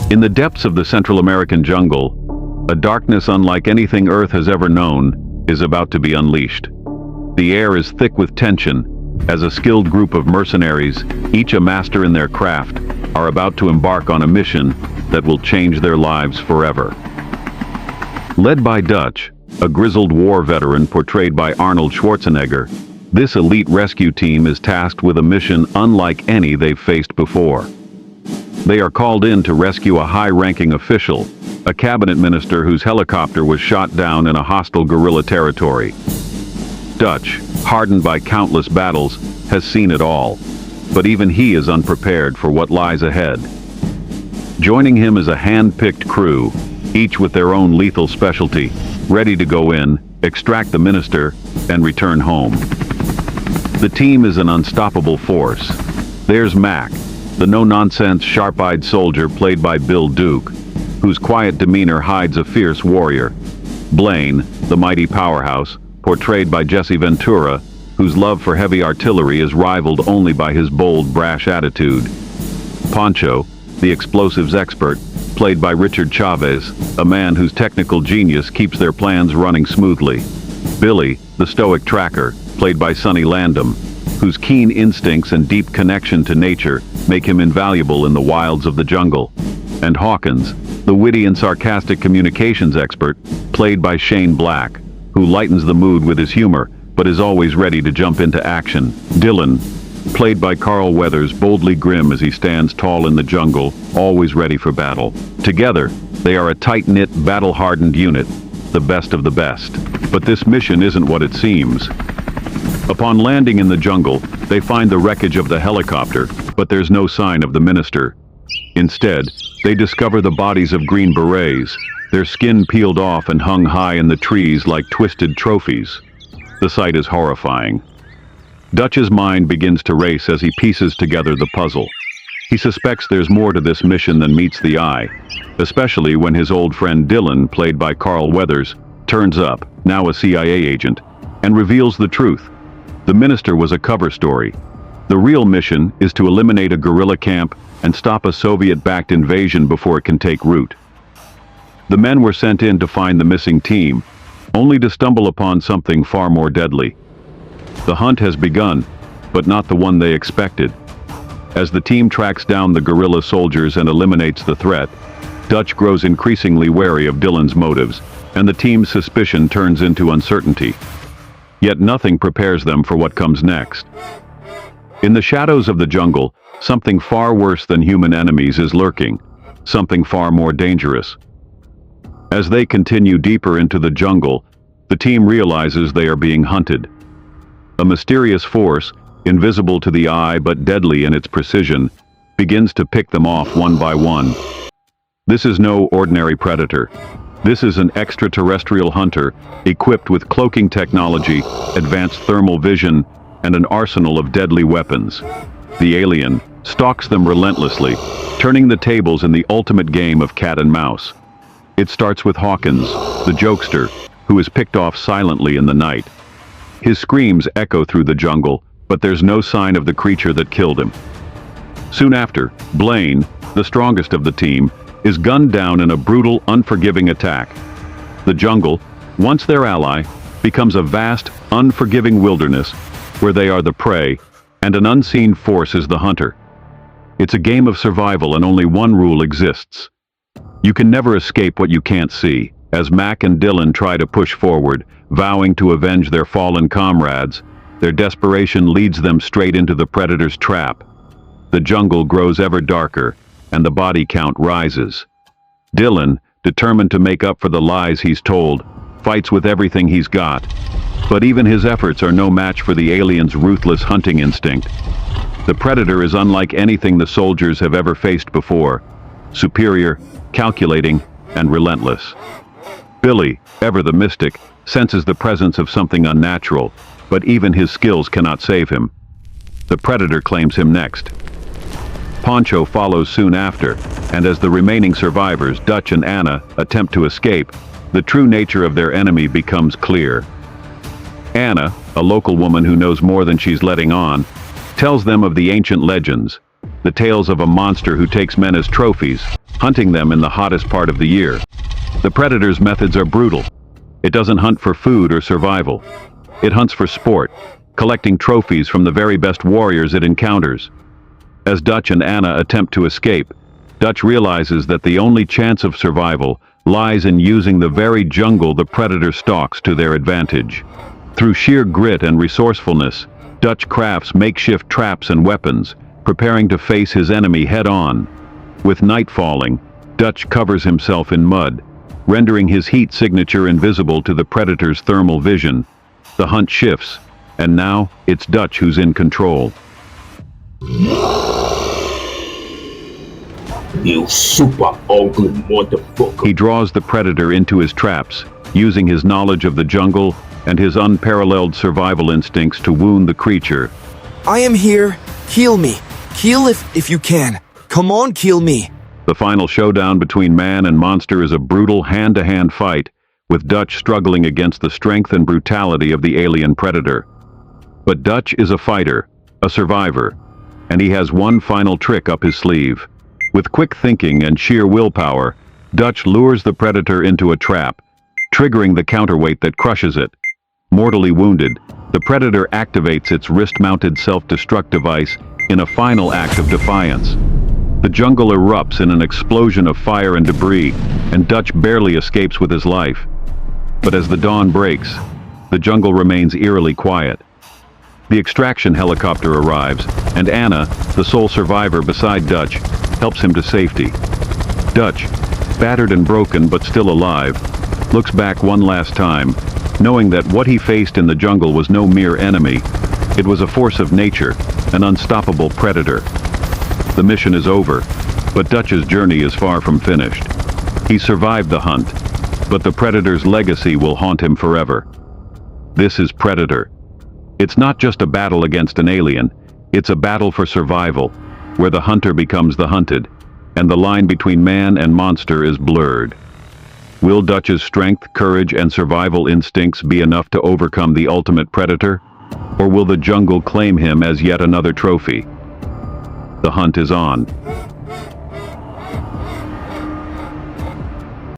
In the depths of the Central American jungle, a darkness unlike anything Earth has ever known is about to be unleashed. The air is thick with tension, as a skilled group of mercenaries, each a master in their craft, are about to embark on a mission that will change their lives forever. Led by Dutch, a grizzled war veteran portrayed by Arnold Schwarzenegger, this elite rescue team is tasked with a mission unlike any they've faced before. They are called in to rescue a high-ranking official, a cabinet minister whose helicopter was shot down in a hostile guerrilla territory. Dutch, hardened by countless battles, has seen it all, but even he is unprepared for what lies ahead. Joining him is a hand-picked crew, each with their own lethal specialty, ready to go in, extract the minister, and return home. The team is an unstoppable force. There's Mac, the no-nonsense, sharp-eyed soldier played by Bill Duke, whose quiet demeanor hides a fierce warrior. Blaine, the mighty powerhouse, portrayed by Jesse Ventura, whose love for heavy artillery is rivaled only by his bold, brash attitude. Pancho, the explosives expert, played by Richard Chavez, a man whose technical genius keeps their plans running smoothly. Billy, the stoic tracker, played by Sonny Landham, whose keen instincts and deep connection to nature make him invaluable in the wilds of the jungle. And Hawkins, the witty and sarcastic communications expert, played by Shane Black, who lightens the mood with his humor, but is always ready to jump into action. Dylan, played by Carl Weathers, boldly grim as he stands tall in the jungle, always ready for battle. Together, they are a tight-knit, battle-hardened unit, the best of the best. But this mission isn't what it seems. Upon landing in the jungle, they find the wreckage of the helicopter, but there's no sign of the minister. Instead, they discover the bodies of Green Berets, their skin peeled off and hung high in the trees like twisted trophies. The sight is horrifying. Dutch's mind begins to race as he pieces together the puzzle. He suspects there's more to this mission than meets the eye, especially when his old friend Dylan, played by Carl Weathers, turns up, now a CIA agent, and reveals the truth. The minister was a cover story. The real mission is to eliminate a guerrilla camp and stop a Soviet-backed invasion before it can take root. The men were sent in to find the missing team, only to stumble upon something far more deadly. The hunt has begun, but not the one they expected. As the team tracks down the guerrilla soldiers and eliminates the threat, Dutch grows increasingly wary of Dylan's motives, and the team's suspicion turns into uncertainty. Yet nothing prepares them for what comes next. In the shadows of the jungle, something far worse than human enemies is lurking, something far more dangerous. As they continue deeper into the jungle, the team realizes they are being hunted. A mysterious force, invisible to the eye but deadly in its precision, begins to pick them off one by one. This is no ordinary predator. This is an extraterrestrial hunter, equipped with cloaking technology, advanced thermal vision, and an arsenal of deadly weapons. The alien stalks them relentlessly, turning the tables in the ultimate game of cat and mouse. It starts with Hawkins, the jokester, who is picked off silently in the night. His screams echo through the jungle, but there's no sign of the creature that killed him. Soon after, Blaine, the strongest of the team, is gunned down in a brutal, unforgiving attack. The jungle, once their ally, becomes a vast, unforgiving wilderness where they are the prey, and an unseen force is the hunter. It's a game of survival, and only one rule exists. You can never escape what you can't see. As Mac and Dylan try to push forward, vowing to avenge their fallen comrades, their desperation leads them straight into the predator's trap. The jungle grows ever darker, and the body count rises. Dylan, determined to make up for the lies he's told, fights with everything he's got. But even his efforts are no match for the alien's ruthless hunting instinct. The predator is unlike anything the soldiers have ever faced before. Superior, calculating, and relentless. Billy, ever the mystic, senses the presence of something unnatural, but even his skills cannot save him. The predator claims him next. Pancho follows soon after, and as the remaining survivors, Dutch and Anna, attempt to escape, the true nature of their enemy becomes clear. Anna, a local woman who knows more than she's letting on, tells them of the ancient legends, the tales of a monster who takes men as trophies, hunting them in the hottest part of the year. The predator's methods are brutal. It doesn't hunt for food or survival. It hunts for sport, collecting trophies from the very best warriors it encounters. As Dutch and Anna attempt to escape, Dutch realizes that the only chance of survival lies in using the very jungle the predator stalks to their advantage. Through sheer grit and resourcefulness, Dutch crafts makeshift traps and weapons, preparing to face his enemy head-on. With night falling, Dutch covers himself in mud, rendering his heat signature invisible to the predator's thermal vision. The hunt shifts, and now it's Dutch who's in control. You super ugly motherfucker. He draws the predator into his traps, using his knowledge of the jungle and his unparalleled survival instincts to wound the creature. I am here. Kill me. Kill if you can. Come on, kill me. The final showdown between man and monster is a brutal hand-to-hand fight, with Dutch struggling against the strength and brutality of the alien predator. But Dutch is a fighter, a survivor, and he has one final trick up his sleeve. With quick thinking and sheer willpower, Dutch lures the predator into a trap, triggering the counterweight that crushes it. Mortally wounded, the predator activates its wrist-mounted self-destruct device in a final act of defiance. The jungle erupts in an explosion of fire and debris, and Dutch barely escapes with his life. But as the dawn breaks, the jungle remains eerily quiet. The extraction helicopter arrives, and Anna, the sole survivor beside Dutch, helps him to safety. Dutch, battered and broken but still alive, looks back one last time, knowing that what he faced in the jungle was no mere enemy. It was a force of nature, an unstoppable predator. The mission is over, but Dutch's journey is far from finished. He survived the hunt, but the predator's legacy will haunt him forever. This is Predator. It's not just a battle against an alien, it's a battle for survival, where the hunter becomes the hunted, and the line between man and monster is blurred. Will Dutch's strength, courage, and survival instincts be enough to overcome the ultimate predator? Or will the jungle claim him as yet another trophy? The hunt is on.